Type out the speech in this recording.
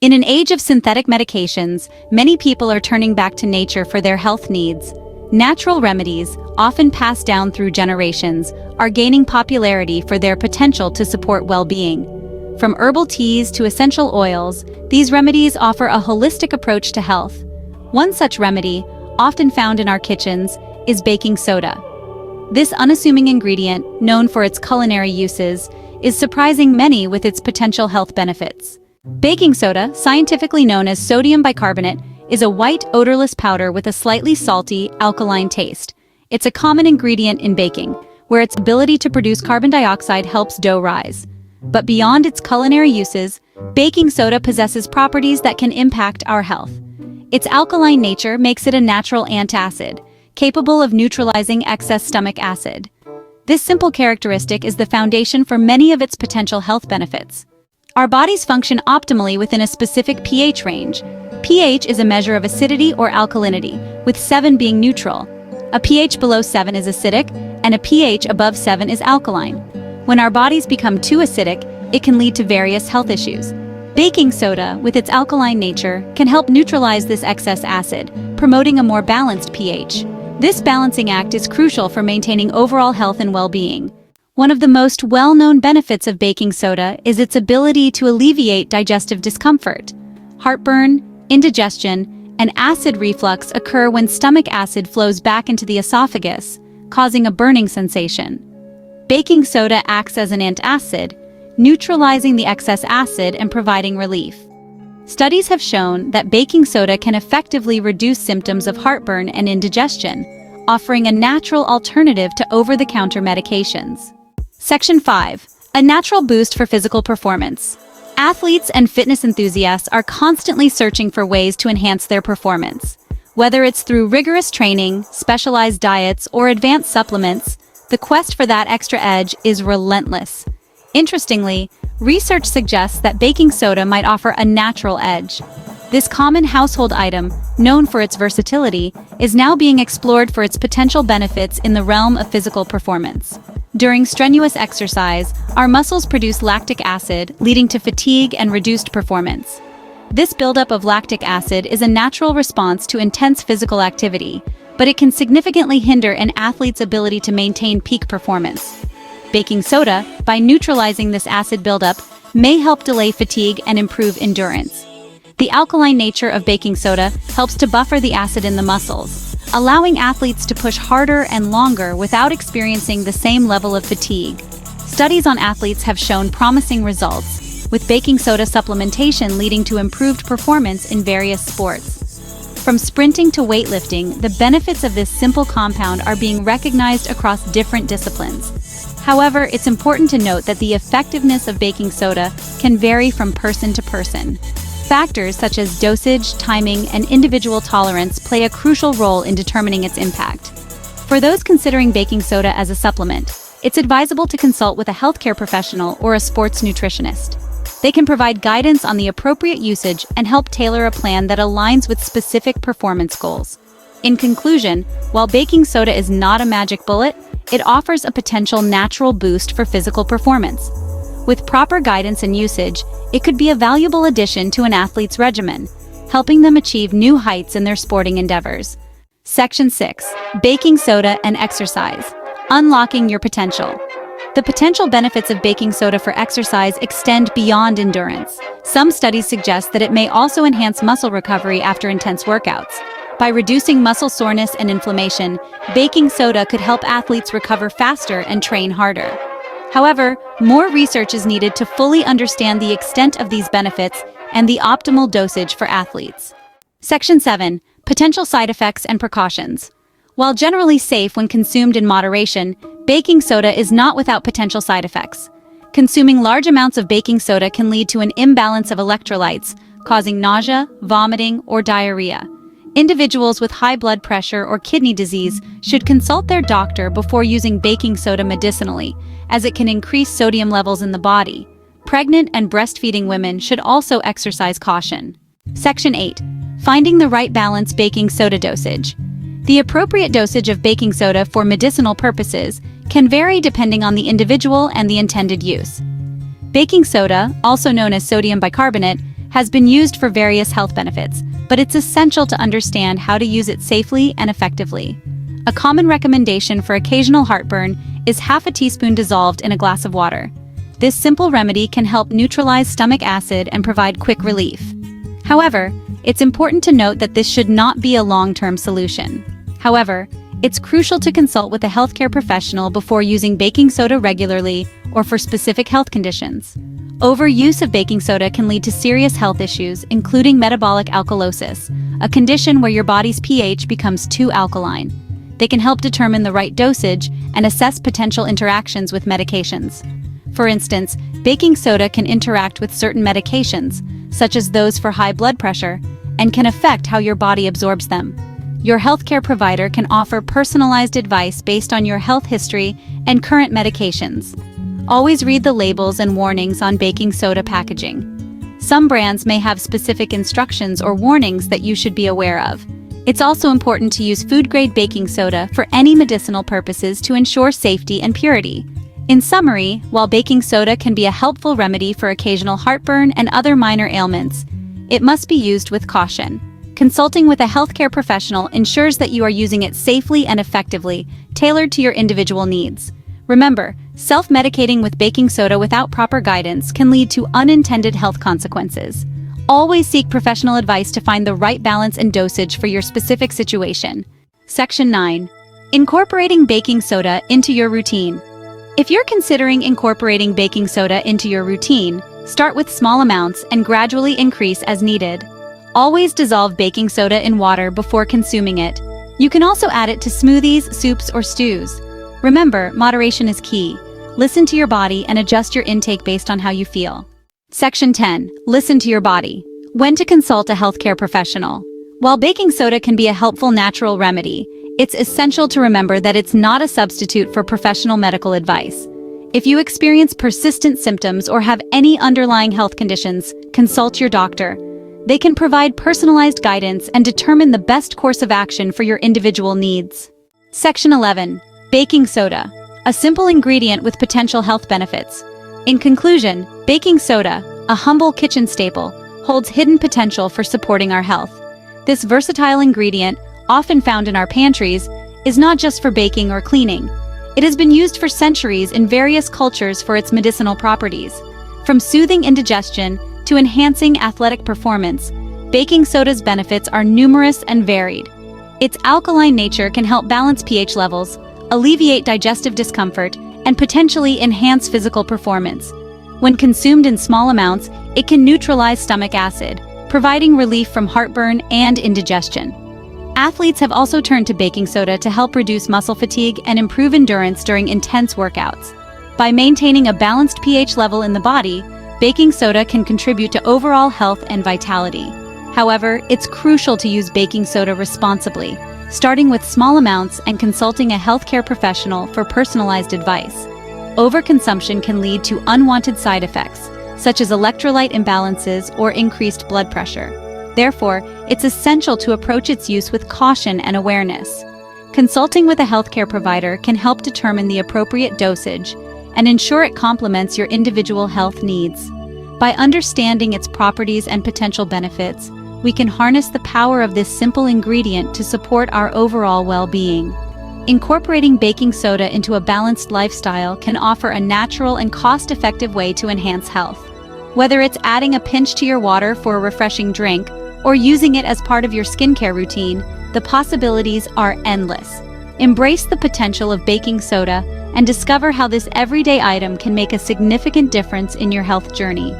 In an age of synthetic medications, many people are turning back to nature for their health needs. Natural remedies, often passed down through generations, are gaining popularity for their potential to support well-being. From herbal teas to essential oils, these remedies offer a holistic approach to health. One such remedy, often found in our kitchens, is baking soda. This unassuming ingredient, known for its culinary uses, is surprising many with its potential health benefits. Baking soda, scientifically known as sodium bicarbonate, is a white, odorless powder with a slightly salty, alkaline taste. It's a common ingredient in baking, where its ability to produce carbon dioxide helps dough rise. But beyond its culinary uses, baking soda possesses properties that can impact our health. Its alkaline nature makes it a natural antacid, capable of neutralizing excess stomach acid. This simple characteristic is the foundation for many of its potential health benefits. Our bodies function optimally within a specific pH range. pH is a measure of acidity or alkalinity, with 7 being neutral. A pH below 7 is acidic, and a pH above 7 is alkaline. When our bodies become too acidic, it can lead to various health issues. Baking soda, with its alkaline nature, can help neutralize this excess acid, promoting a more balanced pH. This balancing act is crucial for maintaining overall health and well-being. One of the most well-known benefits of baking soda is its ability to alleviate digestive discomfort. Heartburn, indigestion, and acid reflux occur when stomach acid flows back into the esophagus, causing a burning sensation. Baking soda acts as an antacid, neutralizing the excess acid and providing relief. Studies have shown that baking soda can effectively reduce symptoms of heartburn and indigestion, offering a natural alternative to over-the-counter medications. Section 5. A natural boost for physical performance. Athletes and fitness enthusiasts are constantly searching for ways to enhance their performance. Whether it's through rigorous training, specialized diets, or advanced supplements, the quest for that extra edge is relentless. Interestingly, research suggests that baking soda might offer a natural edge. This common household item, known for its versatility, is now being explored for its potential benefits in the realm of physical performance. During strenuous exercise, our muscles produce lactic acid, leading to fatigue and reduced performance. This buildup of lactic acid is a natural response to intense physical activity, but it can significantly hinder an athlete's ability to maintain peak performance. Baking soda, by neutralizing this acid buildup, may help delay fatigue and improve endurance. The alkaline nature of baking soda helps to buffer the acid in the muscles, allowing athletes to push harder and longer without experiencing the same level of fatigue. Studies on athletes have shown promising results, with baking soda supplementation leading to improved performance in various sports. From sprinting to weightlifting, the benefits of this simple compound are being recognized across different disciplines. However, it's important to note that the effectiveness of baking soda can vary from person to person. Factors such as dosage, timing, and individual tolerance play a crucial role in determining its impact. For those considering baking soda as a supplement, it's advisable to consult with a healthcare professional or a sports nutritionist. They can provide guidance on the appropriate usage and help tailor a plan that aligns with specific performance goals. In conclusion, while baking soda is not a magic bullet, it offers a potential natural boost for physical performance. With proper guidance and usage, it could be a valuable addition to an athlete's regimen, helping them achieve new heights in their sporting endeavors. Section 6. Baking soda and exercise. Unlocking your potential. The potential benefits of baking soda for exercise extend beyond endurance. Some studies suggest that it may also enhance muscle recovery after intense workouts. By reducing muscle soreness and inflammation, baking soda could help athletes recover faster and train harder. However, more research is needed to fully understand the extent of these benefits and the optimal dosage for athletes. Section 7. Potential side effects and precautions. While generally safe when consumed in moderation, baking soda is not without potential side effects. Consuming large amounts of baking soda can lead to an imbalance of electrolytes, causing nausea, vomiting, or diarrhea. Individuals with high blood pressure or kidney disease should consult their doctor before using baking soda medicinally, as it can increase sodium levels in the body. Pregnant and breastfeeding women should also exercise caution. Section 8. Finding the right balance baking soda dosage. The appropriate dosage of baking soda for medicinal purposes can vary depending on the individual and the intended use. Baking soda, also known as sodium bicarbonate, has been used for various health benefits, but it's essential to understand how to use it safely and effectively. A common recommendation for occasional heartburn is half a teaspoon dissolved in a glass of water. This simple remedy can help neutralize stomach acid and provide quick relief. However, it's important to note that this should not be a long-term solution. However, it's crucial to consult with a healthcare professional before using baking soda regularly or for specific health conditions. Overuse of baking soda can lead to serious health issues, including metabolic alkalosis, a condition where your body's pH becomes too alkaline. They can help determine the right dosage and assess potential interactions with medications. For instance, baking soda can interact with certain medications, such as those for high blood pressure, and can affect how your body absorbs them. Your healthcare provider can offer personalized advice based on your health history and current medications. Always read the labels and warnings on baking soda packaging. Some brands may have specific instructions or warnings that you should be aware of. It's also important to use food-grade baking soda for any medicinal purposes to ensure safety and purity. In summary, while baking soda can be a helpful remedy for occasional heartburn and other minor ailments, it must be used with caution. Consulting with a healthcare professional ensures that you are using it safely and effectively, tailored to your individual needs. Remember, self-medicating with baking soda without proper guidance can lead to unintended health consequences. Always seek professional advice to find the right balance and dosage for your specific situation. Section 9. Incorporating baking soda into your routine. If you're considering incorporating baking soda into your routine, start with small amounts and gradually increase as needed. Always dissolve baking soda in water before consuming it. You can also add it to smoothies, soups, or stews. Remember, moderation is key. Listen to your body and adjust your intake based on how you feel. Section 10. Listen to your body. When to consult a healthcare professional. While baking soda can be a helpful natural remedy, it's essential to remember that it's not a substitute for professional medical advice. If you experience persistent symptoms or have any underlying health conditions, consult your doctor. They can provide personalized guidance and determine the best course of action for your individual needs. Section 11. Baking soda. A simple ingredient with potential health benefits. In conclusion, baking soda, a humble kitchen staple, holds hidden potential for supporting our health. This versatile ingredient, often found in our pantries, is not just for baking or cleaning. It has been used for centuries in various cultures for its medicinal properties. From soothing indigestion to enhancing athletic performance, baking soda's benefits are numerous and varied. Its alkaline nature can help balance pH levels, alleviate digestive discomfort, and potentially enhance physical performance. When consumed in small amounts, it can neutralize stomach acid, providing relief from heartburn and indigestion. Athletes have also turned to baking soda to help reduce muscle fatigue and improve endurance during intense workouts. By maintaining a balanced pH level in the body, baking soda can contribute to overall health and vitality. However, it's crucial to use baking soda responsibly, starting with small amounts and consulting a healthcare professional for personalized advice. Overconsumption can lead to unwanted side effects, such as electrolyte imbalances or increased blood pressure. Therefore, it's essential to approach its use with caution and awareness. Consulting with a healthcare provider can help determine the appropriate dosage and ensure it complements your individual health needs. By understanding its properties and potential benefits, we can harness the power of this simple ingredient to support our overall well-being. Incorporating baking soda into a balanced lifestyle can offer a natural and cost-effective way to enhance health. Whether it's adding a pinch to your water for a refreshing drink or using it as part of your skincare routine, the possibilities are endless. Embrace the potential of baking soda and discover how this everyday item can make a significant difference in your health journey.